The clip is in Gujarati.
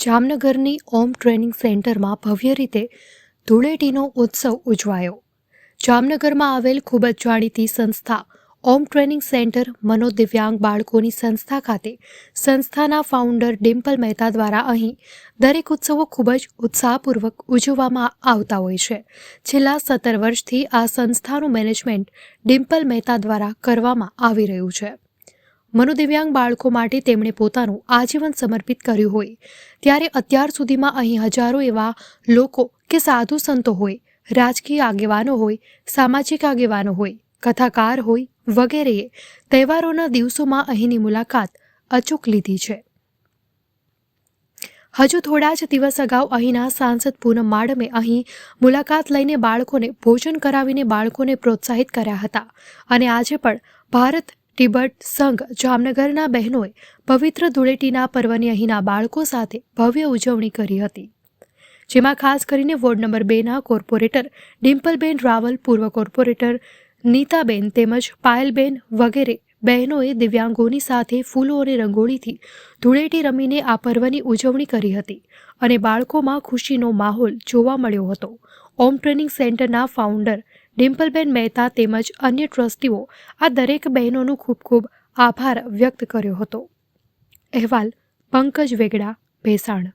જામનગરની ઓમ ટ્રેનિંગ સેન્ટરમાં ભવ્ય રીતે ધૂળેટીનો ઉત્સવ ઉજવાયો। જામનગરમાં આવેલ ખૂબ જ જાણીતી સંસ્થા ઓમ ટ્રેનિંગ સેન્ટર મનોદિવ્યાંગ બાળકોની સંસ્થા ખાતે સંસ્થાના ફાઉન્ડર ડિમ્પલ મહેતા દ્વારા અહીં દરેક ઉત્સવો ખૂબ જ ઉત્સાહપૂર્વક ઉજવવામાં આવતા હોય છે। છેલ્લા 17 વર્ષથી આ સંસ્થાનું મેનેજમેન્ટ ડિમ્પલ મહેતા દ્વારા કરવામાં આવી રહ્યું છે। મનોદિવ્યાંગ બાળકો માટે તેમણે પોતાનું આજીવન સમર્પિત કર્યું હોય ત્યારે અત્યાર સુધીમાં અહીં હજારો એવા લોકો કે સાધુ સંતો હોય, રાજકીય આગેવાનો હોય, સામાજિક આગેવાનો હોય, કથાકાર હોય વગેરેએ તહેવારોના દિવસોમાં અહીંની મુલાકાત અચૂક લીધી છે। હજુ થોડા જ દિવસ અગાઉ અહીંના સાંસદ પૂનમ માડમે અહીં મુલાકાત લઈને બાળકોને ભોજન કરાવીને બાળકોને પ્રોત્સાહિત કર્યા હતા અને આજે પણ ભારત તિબેટ સંઘ જામનગરના બહેનોએ પવિત્ર ધૂળેટીના પર્વની અહીંના બાળકો સાથે ભવ્ય ઉજવણી કરી હતી, જેમાં ખાસ કરીને વોર્ડ નંબર 2ના કોર્પોરેટર ડિમ્પલબેન રાવલ, પૂર્વ કોર્પોરેટર નીતાબેન તેમજ પાયલબેન વગેરે બહેનોએ દિવ્યાંગોની સાથે ફૂલો અને રંગોળીથી ધૂળેટી રમીને આ પર્વની ઉજવણી કરી હતી અને બાળકોમાં ખુશીનો માહોલ જોવા મળ્યો હતો। ઓમ ટ્રેનિંગ સેન્ટરના ફાઉન્ડર ડિમ્પલબેન મહેતા તેમજ અન્ય ટ્રસ્ટીઓ આ દરેક બહેનોનો ખૂબ ખૂબ આભાર વ્યક્ત કર્યો હતો। અહેવાલ પંકજ વેગડા, ભેસાણ।